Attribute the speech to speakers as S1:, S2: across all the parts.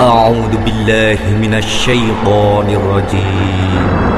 S1: أعوذ بالله من الشيطان الرجيم.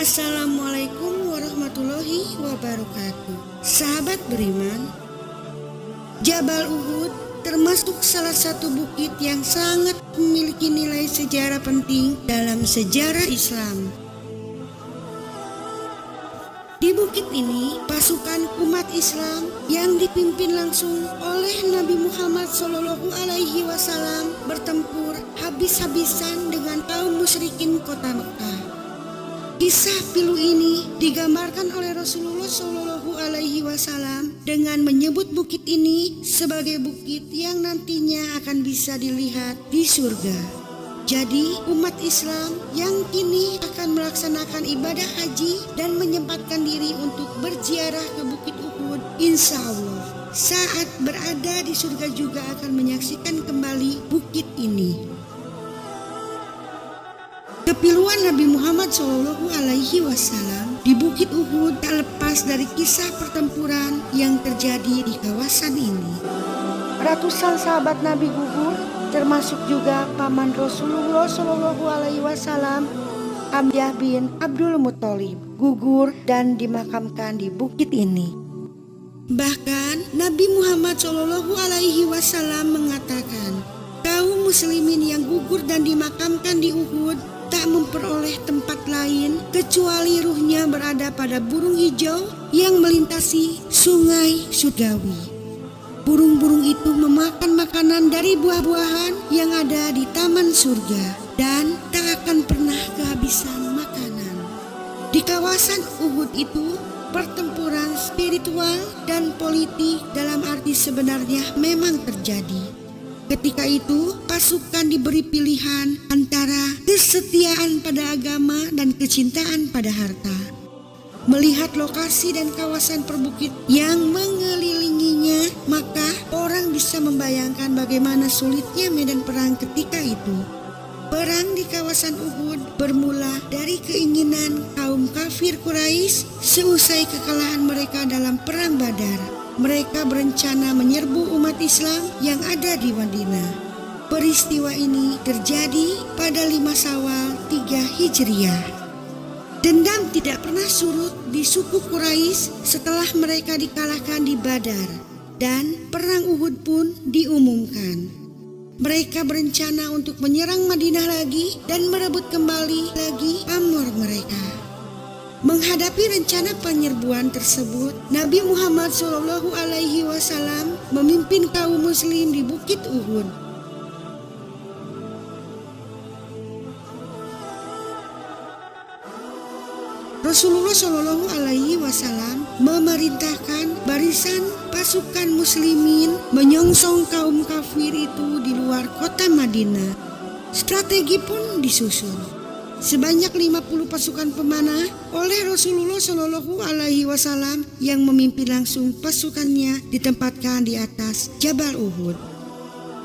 S2: Assalamualaikum warahmatullahi wabarakatuh. Sahabat beriman, Jabal Uhud termasuk salah satu bukit yang sangat memiliki nilai sejarah penting dalam sejarah Islam. Di bukit ini, pasukan umat Islam yang dipimpin langsung oleh Nabi Muhammad SAW bertempur habis-habisan dengan kaum musyrikin kota Mekah. Kisah pilu ini digambarkan oleh Rasulullah SAW dengan menyebut bukit ini sebagai bukit yang nantinya akan bisa dilihat di surga. Jadi umat Islam yang kini akan melaksanakan ibadah haji dan menyempatkan diri untuk berziarah ke Bukit Uhud, insya Allah saat berada di surga juga akan menyaksikan kembali bukit ini. Kepiluan Nabi Muhammad SAW di Bukit Uhud tak lepas dari kisah pertempuran yang terjadi di kawasan ini. Ratusan sahabat Nabi gugur, termasuk juga paman Rasulullah SAW, Hamzah bin Abdul Muthalib, gugur dan dimakamkan di bukit ini. Bahkan Nabi Muhammad SAW mengatakan, kaum muslimin yang gugur dan dimakamkan di Uhud tak memperoleh tempat lain kecuali ruhnya berada pada burung hijau yang melintasi sungai surgawi. Burung-burung itu memakan makanan dari buah-buahan yang ada di taman surga dan tak akan pernah kehabisan makanan. Di kawasan Uhud itu, pertempuran spiritual dan politik dalam arti sebenarnya memang terjadi. Ketika itu, pasukan diberi pilihan antara kesetiaan pada agama dan kecintaan pada harta. Melihat lokasi dan kawasan perbukit yang mengelilinginya, maka orang bisa membayangkan bagaimana sulitnya medan perang ketika itu. Perang di kawasan Uhud bermula dari keinginan kaum kafir Quraisy seusai kekalahan mereka dalam perang Badar. Mereka berencana menyerbu umat Islam yang ada di Madinah. Peristiwa ini terjadi pada 5 Syawal 3 Hijriah. Dendam tidak pernah surut di suku Quraisy setelah mereka dikalahkan di Badar, dan perang Uhud pun diumumkan. Mereka berencana untuk menyerang Madinah lagi dan merebut kembali lagi pamor mereka. Menghadapi rencana penyerbuan tersebut, Nabi Muhammad SAW memimpin kaum muslim di Bukit Uhud. Rasulullah SAW memerintahkan barisan pasukan muslimin menyongsong kaum kafir itu di luar kota Madinah. Strategi pun disusun. Sebanyak 50 pasukan pemanah oleh Rasulullah SAW yang memimpin langsung pasukannya ditempatkan di atas Jabal Uhud.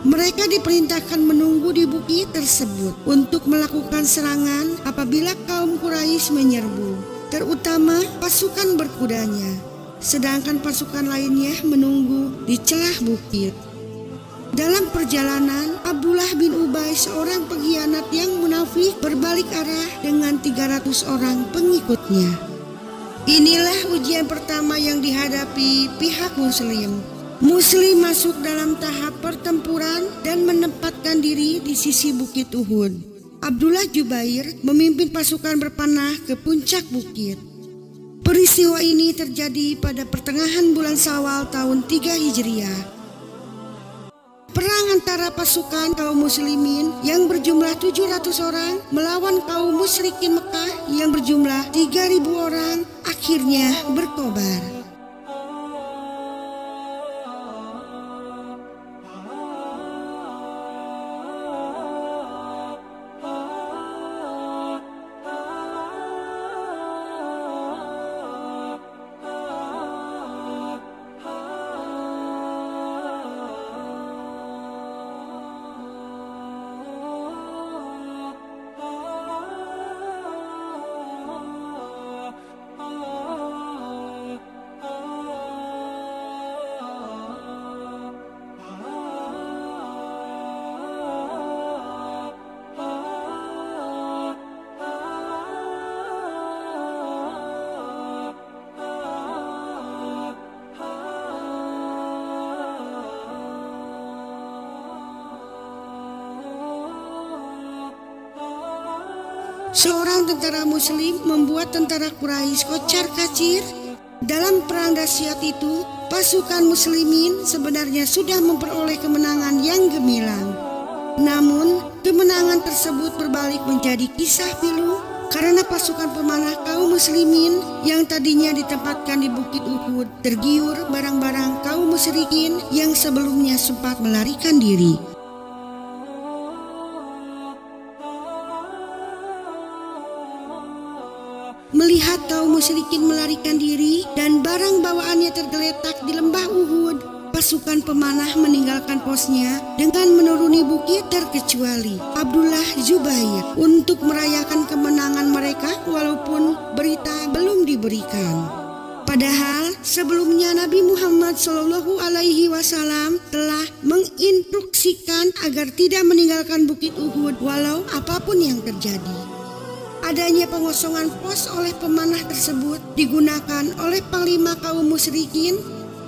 S2: Mereka diperintahkan menunggu di bukit tersebut untuk melakukan serangan apabila kaum Quraisy menyerbu, terutama pasukan berkudanya, sedangkan pasukan lainnya menunggu di celah bukit. Dalam perjalanan, Abdullah bin Ubay, seorang pengkhianat yang munafik, berbalik arah dengan 300 orang pengikutnya. Inilah ujian pertama yang dihadapi pihak Muslim. Muslim masuk dalam tahap pertempuran dan menempatkan diri di sisi Bukit Uhud. Abdullah Jubair memimpin pasukan berpanah ke puncak bukit. Peristiwa ini terjadi pada pertengahan bulan Syawal tahun 3 Hijriah. Perang antara pasukan kaum muslimin yang berjumlah 700 orang melawan kaum musyrikin Mekah yang berjumlah 3.000 orang akhirnya berkobar. Seorang tentara muslim membuat tentara Quraisy kocar-kacir. Dalam perang dahsyat itu, pasukan muslimin sebenarnya sudah memperoleh kemenangan yang gemilang. Namun, kemenangan tersebut berbalik menjadi kisah pilu karena pasukan pemanah kaum muslimin yang tadinya ditempatkan di Bukit Uhud tergiur barang-barang kaum musyrikin yang sebelumnya sempat melarikan diri. Melihat kaum musyrikin melarikan diri dan barang bawaannya tergeletak di lembah Uhud, pasukan pemanah meninggalkan posnya dengan menuruni bukit terkecuali Abdullah Zubair untuk merayakan kemenangan mereka walaupun berita belum diberikan. Padahal sebelumnya Nabi Muhammad SAW telah menginstruksikan agar tidak meninggalkan bukit Uhud walau apapun yang terjadi. Adanya pengosongan pos oleh pemanah tersebut digunakan oleh panglima kaum musyrikin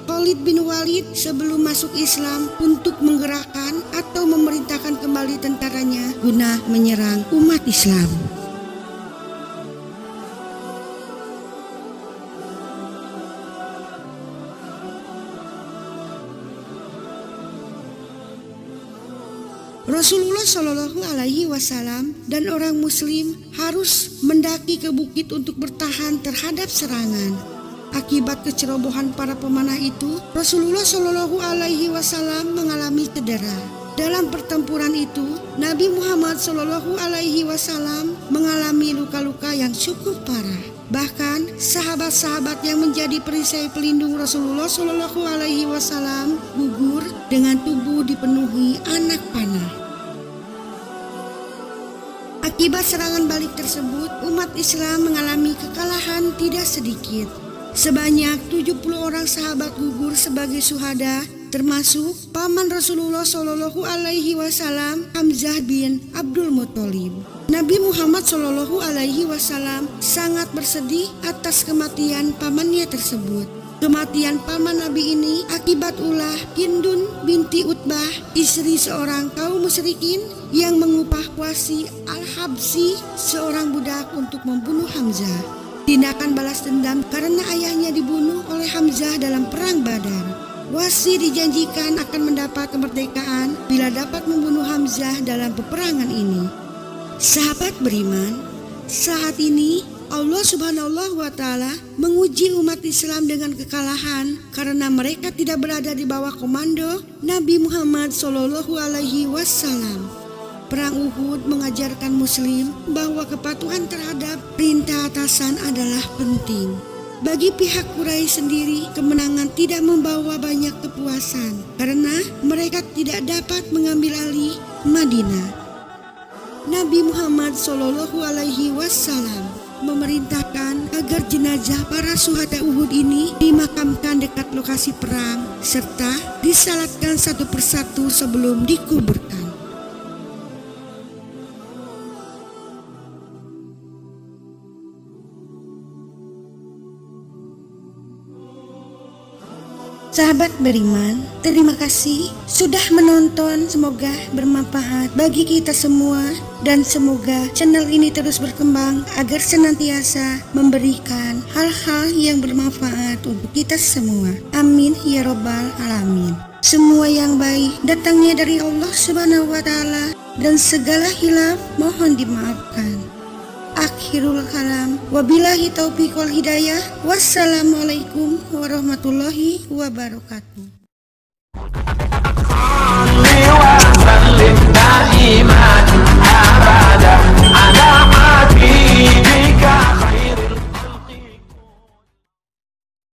S2: Khalid bin Walid sebelum masuk Islam untuk menggerakkan atau memerintahkan kembali tentaranya guna menyerang umat Islam. Rasulullah Shallallahu Alaihi Wasallam dan orang Muslim harus mendaki ke bukit untuk bertahan terhadap serangan. Akibat kecerobohan para pemanah itu, Rasulullah Shallallahu Alaihi Wasallam mengalami cedera. Dalam pertempuran itu, Nabi Muhammad Shallallahu Alaihi Wasallam mengalami luka-luka yang cukup parah. Bahkan sahabat-sahabat yang menjadi perisai pelindung Rasulullah Shallallahu Alaihi Wasallam gugur dengan tubuh dipenuhi anak panah. Akibat serangan balik tersebut, umat Islam mengalami kekalahan tidak sedikit. Sebanyak 70 orang sahabat gugur sebagai syuhada, termasuk paman Rasulullah Shallallahu Alaihi Wasallam Hamzah bin Abdul Muthalib. Nabi Muhammad Shallallahu Alaihi Wasallam sangat bersedih atas kematian pamannya tersebut. Kematian paman Nabi ini akibat ulah Hindun binti Utbah, istri seorang kaum musyrikin yang mengupah Wasi Al-Habsyi, seorang budak, untuk membunuh Hamzah. Tindakan balas dendam karena ayahnya dibunuh oleh Hamzah dalam perang Badar. Wasi dijanjikan akan mendapat kemerdekaan bila dapat membunuh Hamzah dalam peperangan ini. Sahabat beriman, saat ini Allah Subhanahu wa Ta'ala menguji umat Islam dengan kekalahan karena mereka tidak berada di bawah komando Nabi Muhammad Shallallahu Alaihi Wasallam. Perang Uhud mengajarkan Muslim bahwa kepatuhan terhadap perintah atasan adalah penting. Bagi pihak Quraisy sendiri, kemenangan tidak membawa banyak kepuasan karena mereka tidak dapat mengambil alih Madinah. Nabi Muhammad Shallallahu Alaihi Wasallam memerintahkan agar jenazah para syuhada Uhud ini dimakamkan dekat lokasi perang serta disalatkan satu persatu sebelum dikuburkan. Sahabat beriman, terima kasih sudah menonton. Semoga bermanfaat bagi kita semua dan semoga channel ini terus berkembang agar senantiasa memberikan hal-hal yang bermanfaat untuk kita semua. Amin ya robbal alamin. Semua yang baik datangnya dari Allah Subhanahu wa Ta'ala dan segala hilaf mohon dimaafkan. Akhirul kalam, wabillahi taufiq wal hidayah. Wassalamualaikum warahmatullahi wabarakatuh.